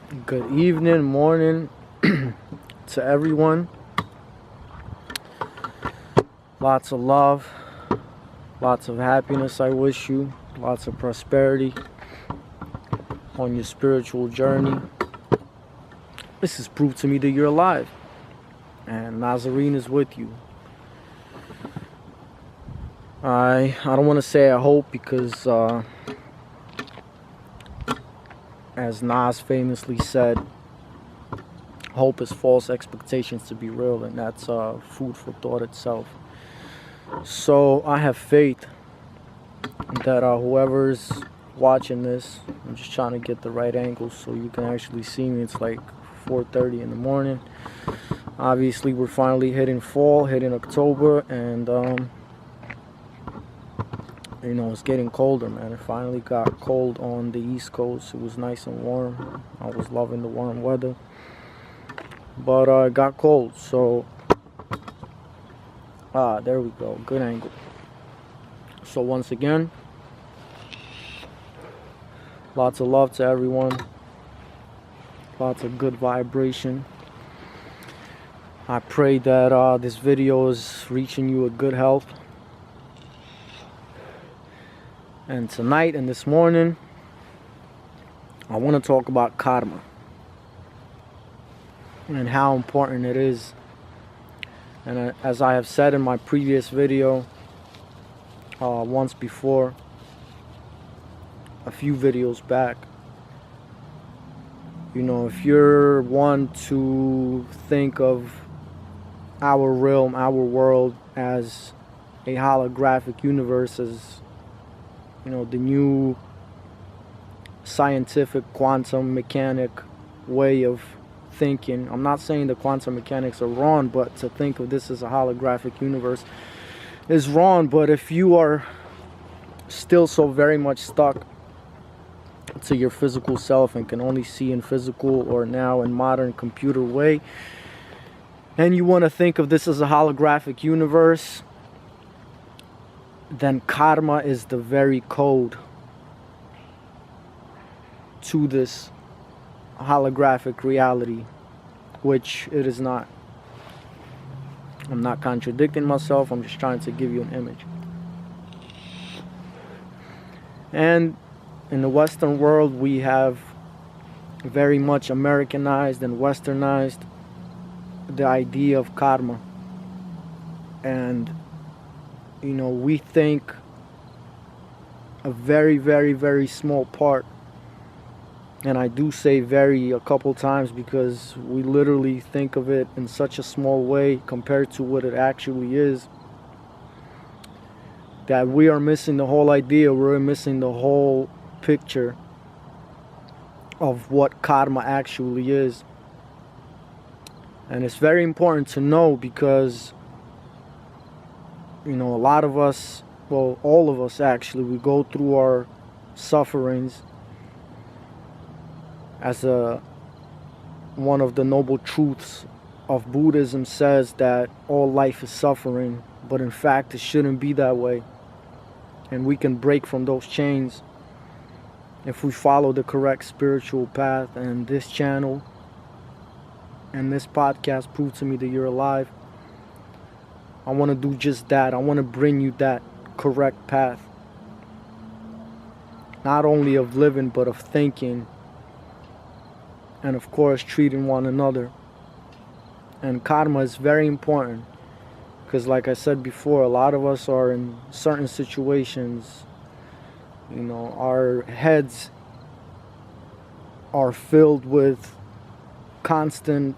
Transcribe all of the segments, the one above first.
Good evening, morning to everyone. Lots of love, lots of happiness I wish you, lots of prosperity on your spiritual journey. This is proof to me that you're alive, and Nazarene is with you. I don't want to say I hope because as Nas famously said, hope is false expectations to be real, and that's food for thought itself. So I have faith that whoever's watching this, I'm just trying to get the right angle so you can actually see me. It's like 4:30 in the morning. Obviously we're finally hitting fall, hitting October, and it's getting colder, man. It finally got cold on the East Coast. It was nice and warm. I was loving the warm weather, but it got cold. So there we go, good angle. So once again, lots of love to everyone, lots of good vibration. I pray that this video is reaching you with good health. And tonight and this morning, I want to talk about karma and how important it is. And as I have said in my previous video, once before, a few videos back, if you're one to think of our realm, our world as a holographic universe, as the new scientific quantum mechanic way of thinking. I'm not saying the quantum mechanics are wrong, but to think of this as a holographic universe is wrong. But if you are still so very much stuck to your physical self and can only see in physical or now in modern computer way, and you want to think of this as a holographic universe, then karma is the very code to this holographic reality, which it is not. I'm not contradicting myself, I'm just trying to give you an image. And in the Western world, we have very much Americanized and Westernized the idea of karma. And we think a very, very, very small part, and I do say very a couple times because we literally think of it in such a small way compared to what it actually is, that we are missing the whole idea. We're missing the whole picture of what karma actually is. And it's very important to know because a lot of us, well, all of us actually, we go through our sufferings. As one of the noble truths of Buddhism says that all life is suffering, but in fact it shouldn't be that way. And we can break from those chains if we follow the correct spiritual path. And this channel and this podcast prove to me that you're alive. I want to do just that. I want to bring you that correct path. Not only of living, but of thinking. And of course, treating one another. And karma is very important. Because like I said before, a lot of us are in certain situations. Our heads are filled with constant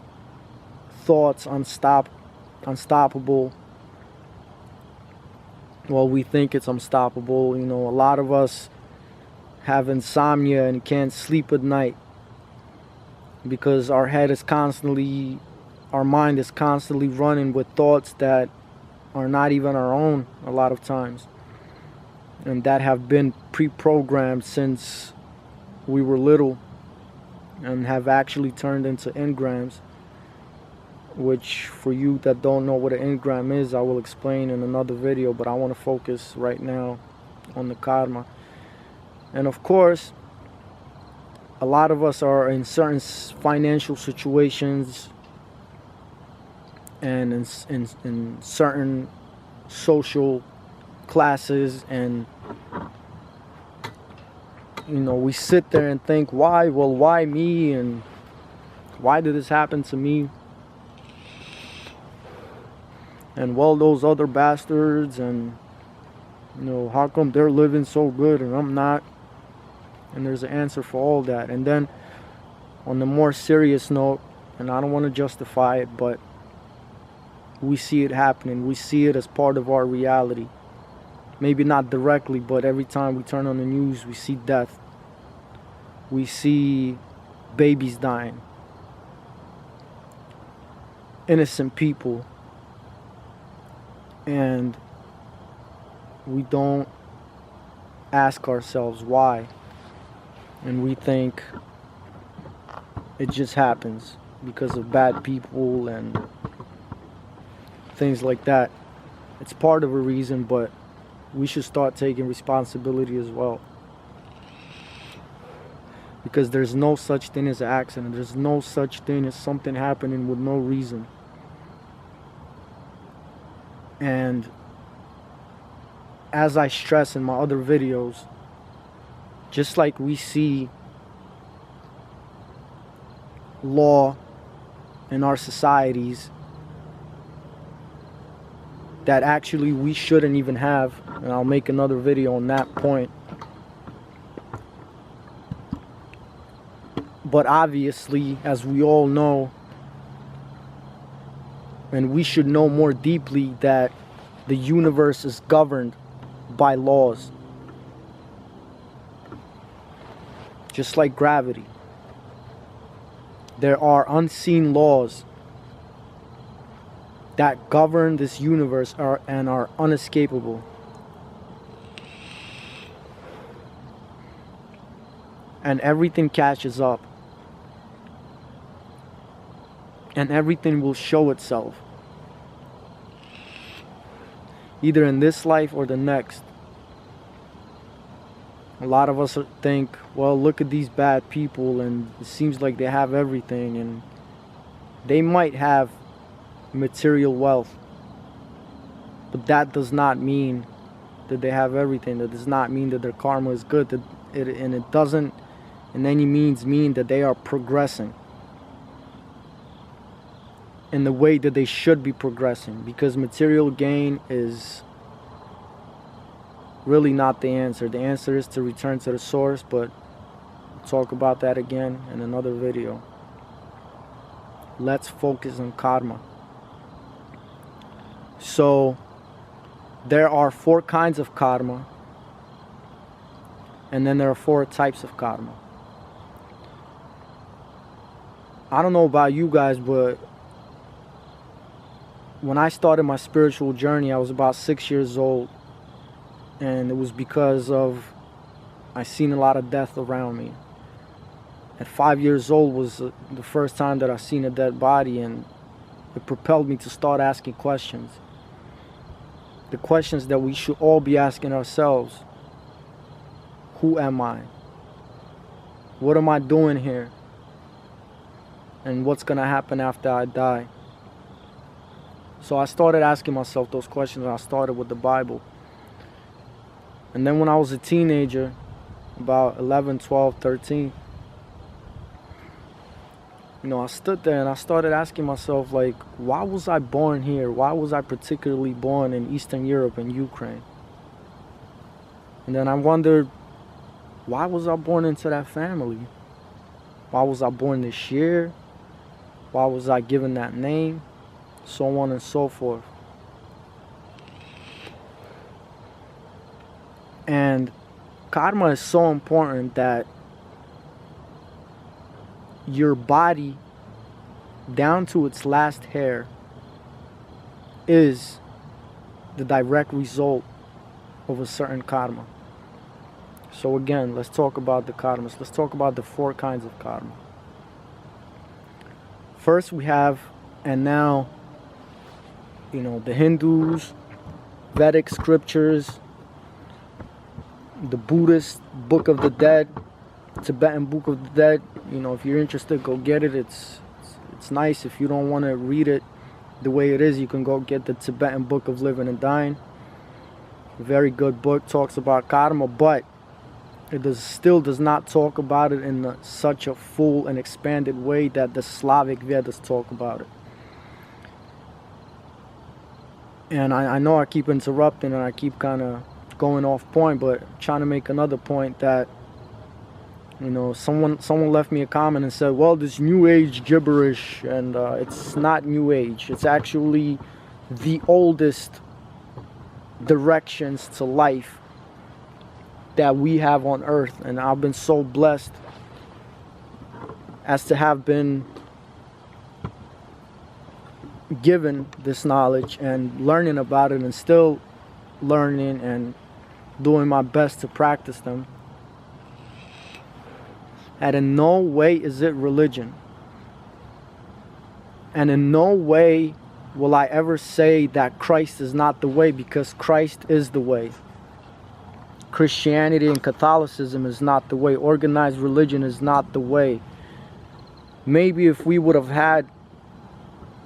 thoughts, unstoppable. Well, we think it's unstoppable. A lot of us have insomnia and can't sleep at night because our mind is constantly running with thoughts that are not even our own a lot of times, and that have been pre-programmed since we were little and have actually turned into engrams, which for you that don't know what an engram is, I will explain in another video, but I want to focus right now on the karma. And of course, a lot of us are in certain financial situations and in certain social classes, and we sit there and think, why me, and why did this happen to me, and those other bastards, and how come they're living so good and I'm not? And there's an answer for all that. And then on the more serious note, and I don't want to justify it, but we see it happening. We see it as part of our reality. Maybe not directly, but every time we turn on the news, we see death. We see babies dying. Innocent people. And we don't ask ourselves why. And we think it just happens because of bad people and things like that. It's part of a reason, but we should start taking responsibility as well. Because there's no such thing as an accident. There's no such thing as something happening with no reason. And as I stress in my other videos, just like we see law in our societies that actually we shouldn't even have, and I'll make another video on that point. But obviously, as we all know, and we should know more deeply, that the universe is governed by laws. Just like gravity. There are unseen laws that govern this universe and are unescapable. And everything catches up. And everything will show itself. Either in this life or the next. A lot of us think, well, look at these bad people and it seems like they have everything, and they might have material wealth, but that does not mean that they have everything. That does not mean that their karma is good. And it doesn't in any means mean that they are progressing in the way that they should be progressing, because material gain is really not the answer. The answer is to return to the source, but we'll talk about that again in another video. Let's focus on karma. So there are 4 kinds of karma, and then there are 4 types of karma. I don't know about you guys, but when I started my spiritual journey, I was about 6 years old. And it was because of I seen a lot of death around me. At 5 years old was the first time that I seen a dead body, and it propelled me to start asking questions. The questions that we should all be asking ourselves. Who am I? What am I doing here? And what's gonna happen after I die? So I started asking myself those questions, and I started with the Bible. And then when I was a teenager, about 11, 12, 13, I stood there and I started asking myself, like, why was I born here? Why was I particularly born in Eastern Europe and Ukraine? And then I wondered, why was I born into that family? Why was I born this year? Why was I given that name? So on and so forth. And karma is so important that your body, down to its last hair, is the direct result of a certain karma. So again, let's talk about the karmas. Let's talk about the 4 kinds of karma. First we have, and now, the Hindus, Vedic scriptures, the Buddhist Book of the Dead, Tibetan Book of the Dead. You know, if you're interested, go get it. It's nice. If you don't want to read it the way it is, you can go get the Tibetan Book of Living and Dying. Very good book. Talks about karma, but it still does not talk about it in such a full and expanded way that the Slavic Vedas talk about it. And I know I keep interrupting and I keep kind of going off point, but trying to make another point that, you know, someone left me a comment and said, well, this new age gibberish, and it's not new age. It's actually the oldest directions to life that we have on earth. And I've been so blessed as to have been given this knowledge and learning about it, and still learning and doing my best to practice them. And in no way is it religion. And in no way will I ever say that Christ is not the way, because Christ is the way. Christianity and Catholicism is not the way. Organized religion is not the way. Maybe if we would have had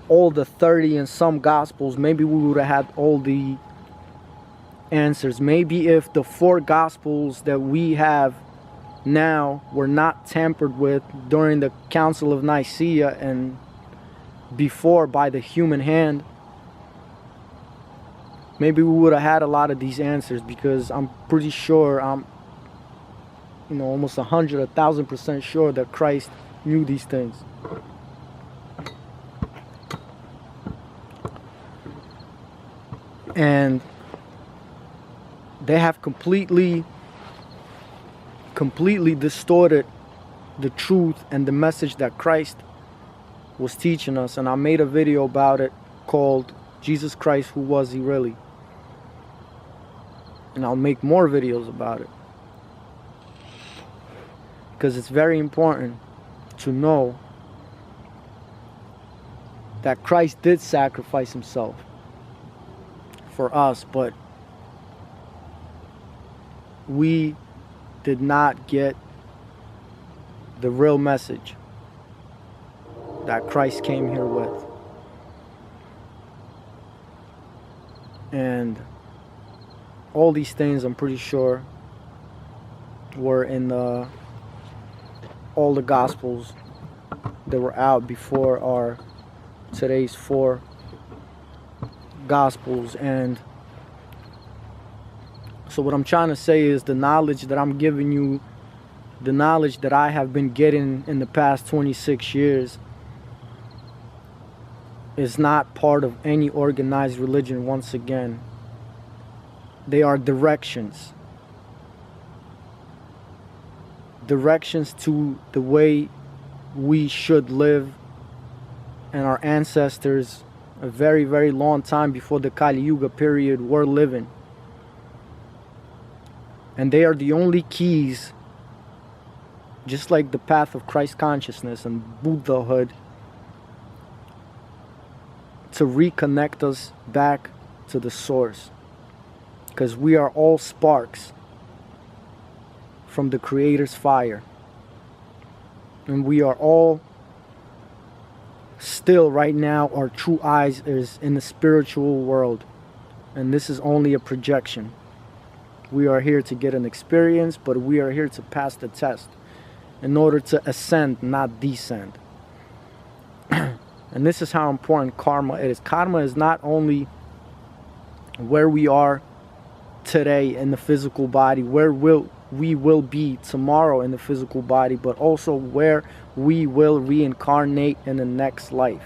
all the 30 and some gospels, maybe we would have had all the answers. Maybe if the 4 gospels that we have now were not tampered with during the Council of Nicaea and before by the human hand, maybe we would have had a lot of these answers, because I'm pretty sure, I'm, you know, almost 1,000% sure that Christ knew these things. And they have completely distorted the truth and the message that Christ was teaching us. And I made a video about it called Jesus Christ, Who Was He Really? And I'll make more videos about it, because it's very important to know that Christ did sacrifice himself for us, but we did not get the real message that Christ came here with. And all these things, I'm pretty sure, were in all the gospels that were out before our today's 4 gospels. And so what I'm trying to say is, the knowledge that I'm giving you, the knowledge that I have been getting in the past 26 years, is not part of any organized religion. Once again, they are directions. Directions to the way we should live. And our ancestors, a very, very long time before the Kali Yuga period, were living. And they are the only keys, just like the path of Christ consciousness and Buddhahood, to reconnect us back to the source. Because we are all sparks from the Creator's fire. And we are all still, right now, our true eyes is in the spiritual world. And this is only a projection. We are here to get an experience, but we are here to pass the test in order to ascend, not descend. And this is how important karma is. Karma is not only where we are today in the physical body, where we will be tomorrow in the physical body, but also where we will reincarnate in the next life.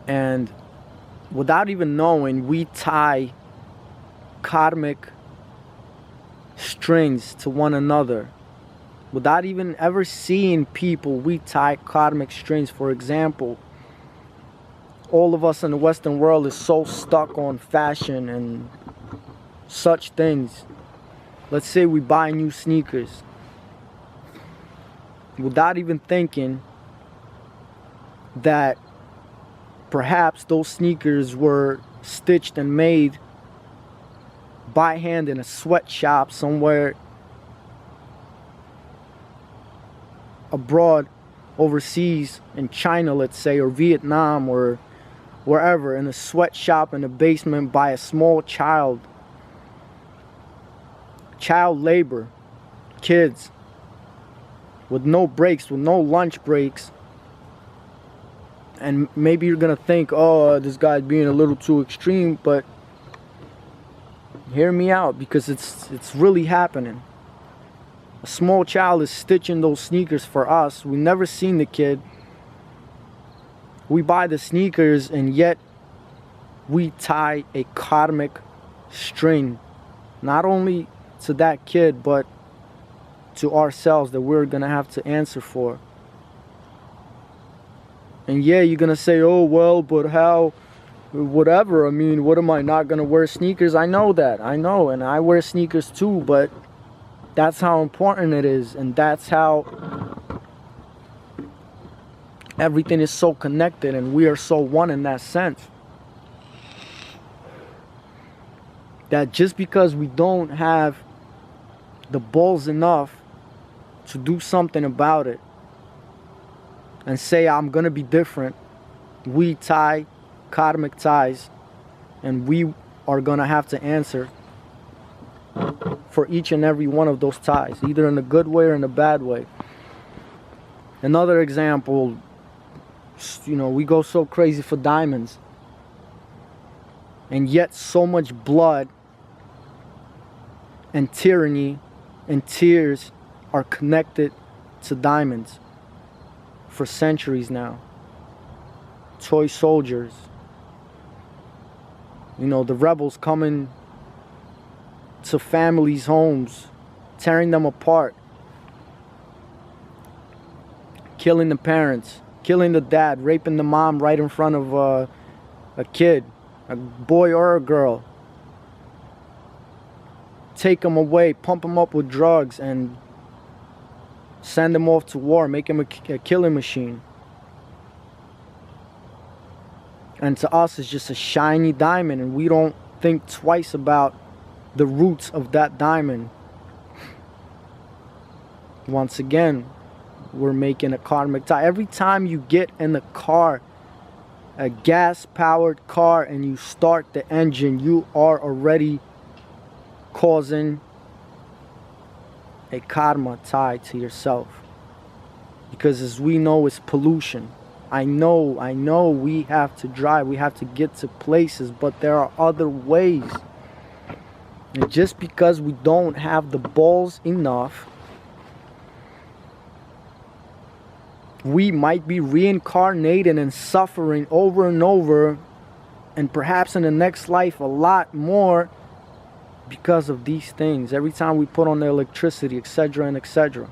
And without even knowing, we tie karmic strings to one another. Without even ever seeing people, we tie karmic strings. For example, all of us in the Western world is so stuck on fashion and such things. Let's say we buy new sneakers. Without even thinking that perhaps those sneakers were stitched and made by hand in a sweatshop somewhere abroad, overseas, in China, let's say, or Vietnam, or wherever, in a sweatshop in the basement by a small child. Child labor, kids, with no breaks, with no lunch breaks. And maybe you're gonna think, oh, this guy's being a little too extreme, but hear me out, because it's really happening. A small child is stitching those sneakers for us. We never seen the kid. We buy the sneakers, and yet we tie a karmic string, not only to that kid, but to ourselves, that we're gonna have to answer for. And yeah, you're gonna say, oh well, but how, whatever, I mean, what, am I not gonna wear sneakers? I know that, I know, and I wear sneakers too, but that's how important it is, and that's how everything is so connected, and we are so one in that sense. That just because we don't have the balls enough to do something about it and say, I'm gonna be different, we tie karmic ties, and we are gonna have to answer for each and every one of those ties, either in a good way or in a bad way. Another example, you know, we go so crazy for diamonds, and yet so much blood and tyranny and tears are connected to diamonds for centuries now. Toy soldiers, you know, the rebels coming to families' homes, tearing them apart, killing the parents, killing the dad, raping the mom right in front of a kid, a boy or a girl. Take them away, pump them up with drugs, and send them off to war, make them a killing machine. And to us, it's just a shiny diamond, and we don't think twice about the roots of that diamond. Once again, we're making a karmic tie. Every time you get in the car, a gas-powered car, and you start the engine, you are already causing a karma tie to yourself. Because as we know, it's pollution. I know we have to drive, we have to get to places, but there are other ways. And just because we don't have the balls enough, we might be reincarnated and suffering over and over, and perhaps in the next life a lot more, because of these things. Every time we put on the electricity, etc. and etc.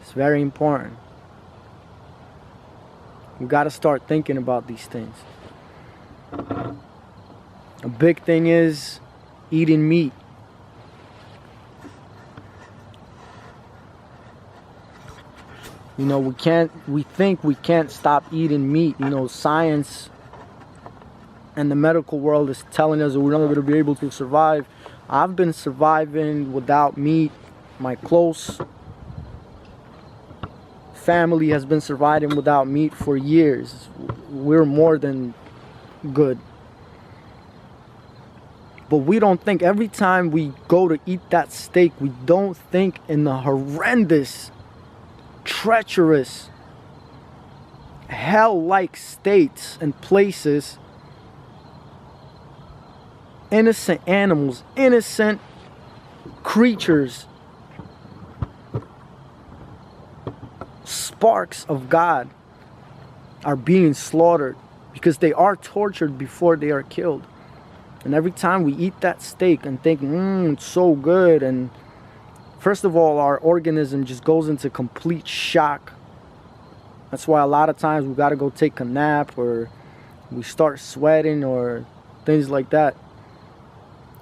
It's very important. We got to start thinking about these things. A big thing is eating meat. You know, we think we can't stop eating meat. You know, science and the medical world is telling us that we're not going to be able to survive. I've been surviving without meat. My close family has been surviving without meat for years. We're more than good. But we don't think, every time we go to eat that steak, we don't think in the horrendous, treacherous, hell-like states and places innocent animals, innocent creatures, sparks of God are being slaughtered, because they are tortured before they are killed. And every time we eat that steak and think, it's so good, and first of all, our organism just goes into complete shock. That's why a lot of times we got to go take a nap, or we start sweating, or things like that,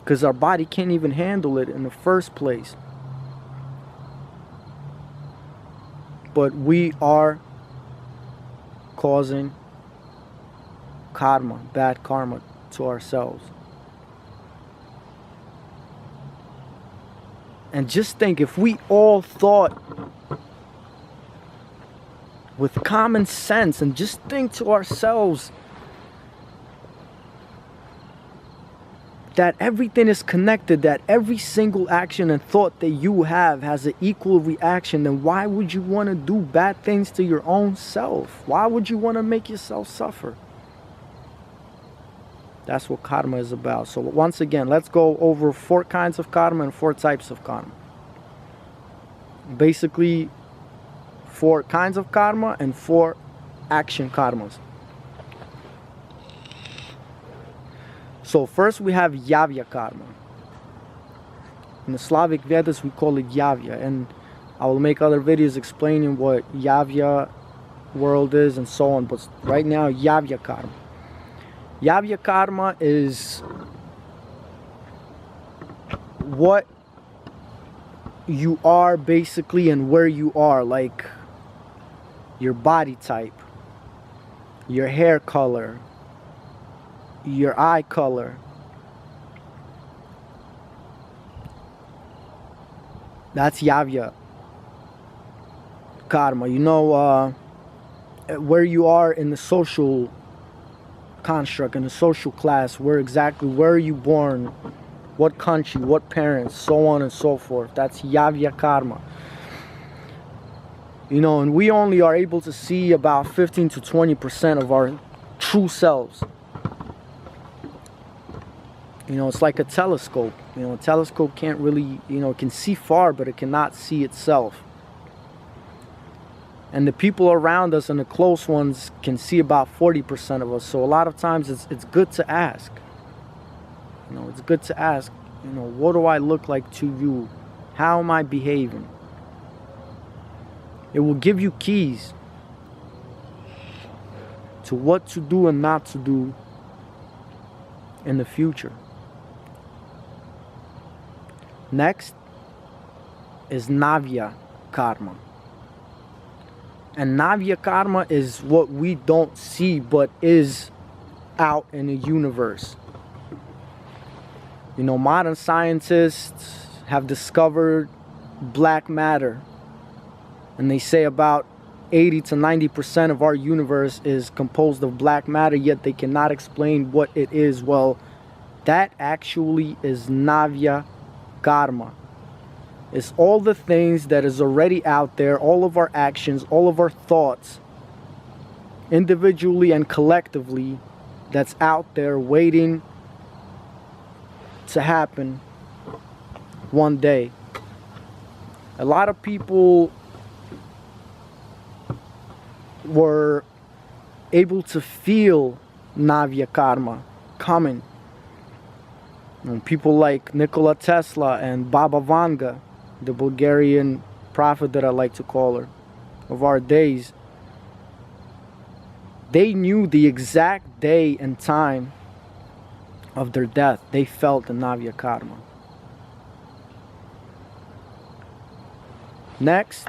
because our body can't even handle it in the first place. But we are causing karma, bad karma to ourselves. And just think, if we all thought with common sense and just think to ourselves that everything is connected, that every single action and thought that you have has an equal reaction, then why would you want to do bad things to your own self? Why would you want to make yourself suffer? That's what karma is about. So once again, let's go over 4 kinds of karma and 4 types of karma. Basically, 4 kinds of karma and 4 action karmas. So first we have Yavya karma. In the Slavic Vedic we call it Yavya, and I will make other videos explaining what Yavya world is and so on, but right now Yavya karma. Yavya karma is what you are basically and where you are, like your body type, your hair color, your eye color. That's Yavya karma. You know, where you are in the social construct, in the social class, where are you born, what country, what parents, so on and so forth. That's Yavya karma. You know, and we only are able to see about 15 to 20% of our true selves. You know, it's like a telescope. You know, a telescope can't really, you know, it can see far, but it cannot see itself. And the people around us and the close ones can see about 40% of us. So a lot of times it's good to ask. You know, it's good to ask, you know, what do I look like to you? How am I behaving? It will give you keys to what to do and not to do in the future. Next is Navya karma. And Navya karma is what we don't see but is out in the universe. You know, modern scientists have discovered black matter. And they say about 80 to 90% of our universe is composed of black matter, yet they cannot explain what it is. Well, that actually is Navya karma. It's all the things that is already out there, all of our actions, all of our thoughts, individually and collectively, that's out there waiting to happen one day. A lot of people were able to feel Navya karma coming. You know, people like Nikola Tesla and Baba Vanga, the Bulgarian prophet that I like to call her, of our days, they knew the exact day and time of their death. They felt the Navya karma. Next